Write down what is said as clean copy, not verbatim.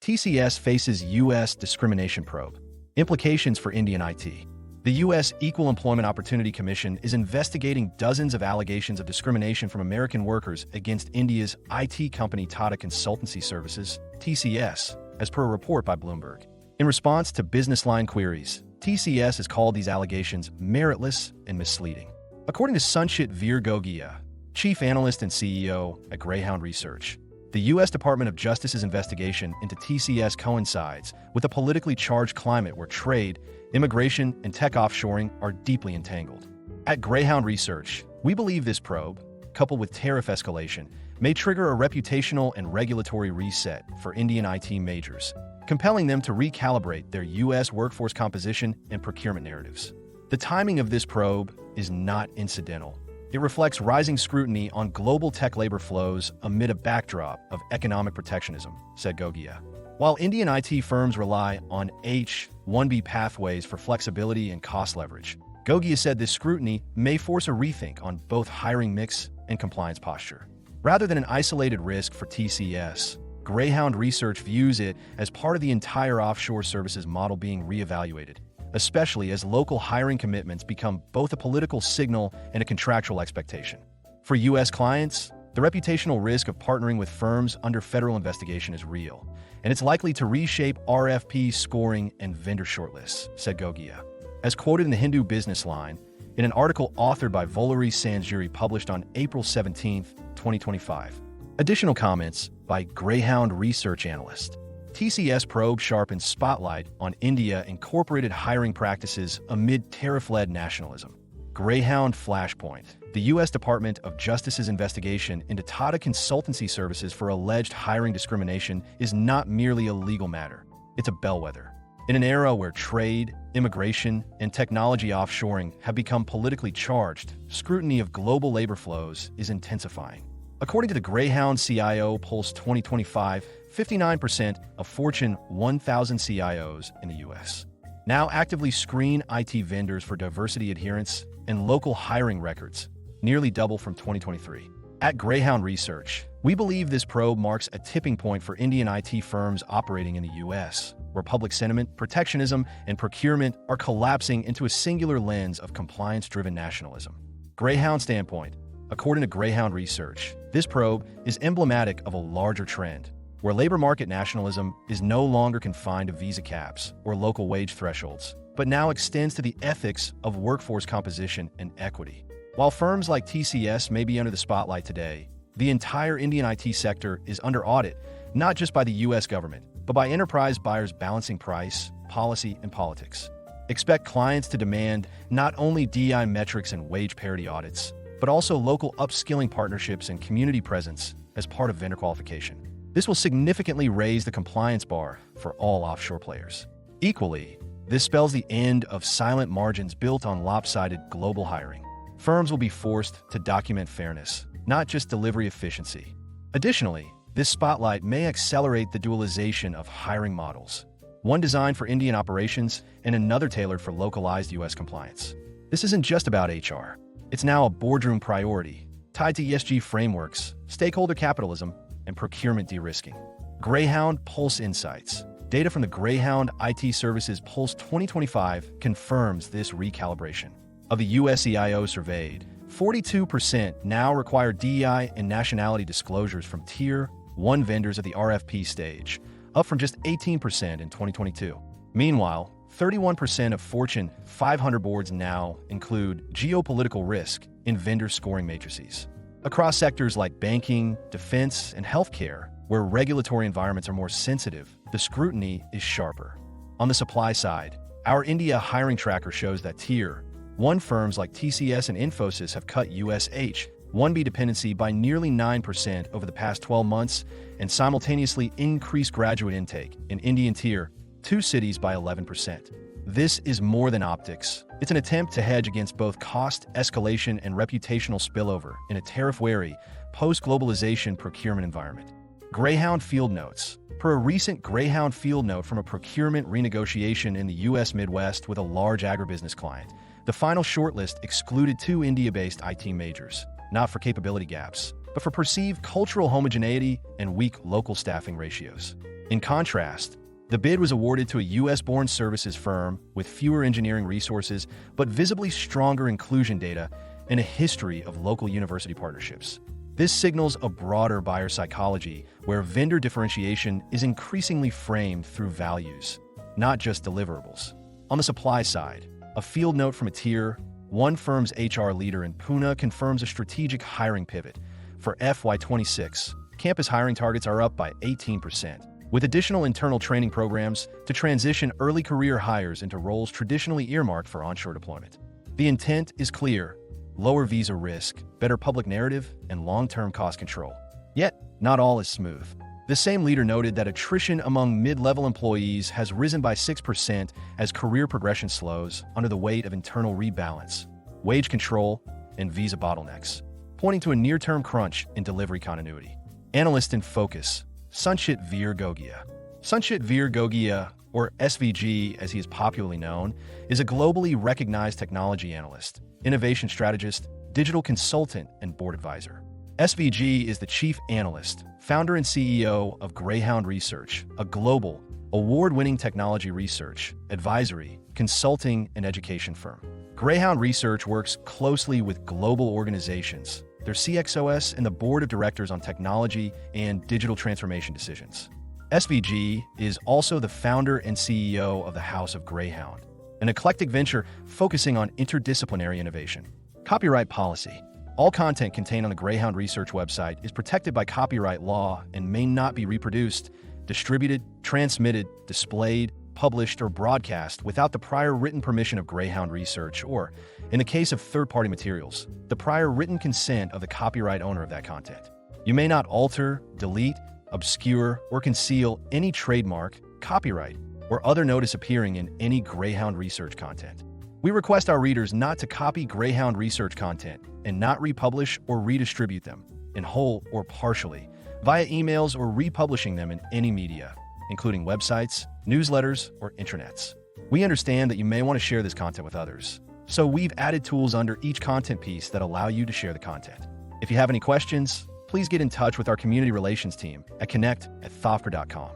TCS faces U.S. discrimination probe. Implications for Indian IT. The U.S. Equal Employment Opportunity Commission is investigating dozens of allegations of discrimination from American workers against India's IT company Tata Consultancy Services, TCS, as per a report by Bloomberg. In response to business line queries, TCS has called these allegations meritless and misleading. According to Sanchit Gogia, Chief Analyst and CEO at Greyhound Research, the U.S. Department of Justice's investigation into TCS coincides with a politically charged climate where trade, immigration, and tech offshoring are deeply entangled. At Greyhound Research, we believe this probe, coupled with tariff escalation, may trigger a reputational and regulatory reset for Indian IT majors, compelling them to recalibrate their U.S. workforce composition and procurement narratives. The timing of this probe is not incidental. It reflects rising scrutiny on global tech labor flows amid a backdrop of economic protectionism, said Gogia. While Indian IT firms rely on H-1B pathways for flexibility and cost leverage, Gogia said this scrutiny may force a rethink on both hiring mix and compliance posture. Rather than an isolated risk for TCS, Greyhound Research views it as part of the entire offshore services model being reevaluated, especially as local hiring commitments become both a political signal and a contractual expectation. For U.S. clients, the reputational risk of partnering with firms under federal investigation is real, and it's likely to reshape RFP scoring and vendor shortlists, said Gogia. As quoted in the Hindu Business Line, in an article authored by Volari Sanjuri published on April 17, 2025. Additional comments by Greyhound Research Analyst. TCS probe sharpens spotlight on India incorporated hiring practices amid tariff-led nationalism. Greyhound Flashpoint. The U.S. Department of Justice's investigation into Tata Consultancy Services for alleged hiring discrimination is not merely a legal matter. It's a bellwether. In an era where trade, immigration, and technology offshoring have become politically charged, scrutiny of global labor flows is intensifying. According to the Greyhound CIO Pulse 2025, 59% of Fortune 1000 CIOs in the U.S. now actively screen IT vendors for diversity adherence and local hiring records, nearly double from 2023. At Greyhound Research, we believe this probe marks a tipping point for Indian IT firms operating in the U.S., where public sentiment, protectionism, and procurement are collapsing into a singular lens of compliance-driven nationalism. Greyhound Standpoint. According to Greyhound Research, this probe is emblematic of a larger trend, where labor market nationalism is no longer confined to visa caps or local wage thresholds, but now extends to the ethics of workforce composition and equity. While firms like TCS may be under the spotlight today, the entire Indian IT sector is under audit, not just by the U.S. government, but by enterprise buyers balancing price, policy, and politics. Expect clients to demand not only DI metrics and wage parity audits, but also local upskilling partnerships and community presence as part of vendor qualification. This will significantly raise the compliance bar for all offshore players. Equally, this spells the end of silent margins built on lopsided global hiring. Firms will be forced to document fairness, not just delivery efficiency. Additionally, this spotlight may accelerate the dualization of hiring models, one designed for Indian operations and another tailored for localized U.S. compliance. This isn't just about HR. It's now a boardroom priority, tied to ESG frameworks, stakeholder capitalism, and procurement de-risking. Greyhound Pulse Insights. Data from the Greyhound IT Services Pulse 2025 confirms this recalibration. Of the U.S. CIO surveyed, 42% now require DEI and nationality disclosures from Tier 1 vendors at the RFP stage, up from just 18% in 2022. Meanwhile, 31% of Fortune 500 boards now include geopolitical risk in vendor scoring matrices. Across sectors like banking, defense, and healthcare, where regulatory environments are more sensitive, the scrutiny is sharper. On the supply side, our India hiring tracker shows that Tier 1 firms like TCS and Infosys have cut U.S. H-1B dependency by nearly 9% over the past 12 months and simultaneously increased graduate intake in Indian Tier 2 cities by 11%. This is more than optics. It's an attempt to hedge against both cost escalation and reputational spillover in a tariff-wary, post-globalization procurement environment. Greyhound Field Notes. Per a recent Greyhound Field Note from a procurement renegotiation in the U.S. Midwest with a large agribusiness client, the final shortlist excluded 2 India-based IT majors, not for capability gaps, but for perceived cultural homogeneity and weak local staffing ratios. In contrast, the bid was awarded to a US-born services firm with fewer engineering resources but visibly stronger inclusion data and a history of local university partnerships. This signals a broader buyer psychology where vendor differentiation is increasingly framed through values, not just deliverables. On the supply side, a field note from a Tier 1 firm's HR leader in Pune confirms a strategic hiring pivot. For FY26, campus hiring targets are up by 18%, with additional internal training programs to transition early career hires into roles traditionally earmarked for onshore deployment. The intent is clear: lower visa risk, better public narrative, and long-term cost control. Yet, not all is smooth. The same leader noted that attrition among mid-level employees has risen by 6% as career progression slows under the weight of internal rebalance, wage control, and visa bottlenecks, pointing to a near-term crunch in delivery continuity. Analyst in focus: Sanchit Gogia. Sanchit Gogia, or SVG as he is popularly known, is a globally recognized technology analyst, innovation strategist, digital consultant, and board advisor. SVG is the chief analyst, founder and CEO of Greyhound Research, a global, award-winning technology research, advisory, consulting, and education firm. Greyhound Research works closely with global organizations, their CXOs, and the board of directors on technology and digital transformation decisions. SVG is also the founder and CEO of the House of Greyhound, an eclectic venture focusing on interdisciplinary innovation. Copyright policy: all content contained on the Greyhound Research website is protected by copyright law and may not be reproduced, distributed, transmitted, displayed, published, or broadcast without the prior written permission of Greyhound Research or, in the case of third-party materials, the prior written consent of the copyright owner of that content. You may not alter, delete, obscure, or conceal any trademark, copyright, or other notice appearing in any Greyhound Research content. We request our readers not to copy Greyhound Research content and not republish or redistribute them, in whole or partially, via emails or republishing them in any media, including websites, newsletters, or intranets. We understand that you may want to share this content with others, so we've added tools under each content piece that allow you to share the content. If you have any questions, please get in touch with our community relations team at connect@thofker.com.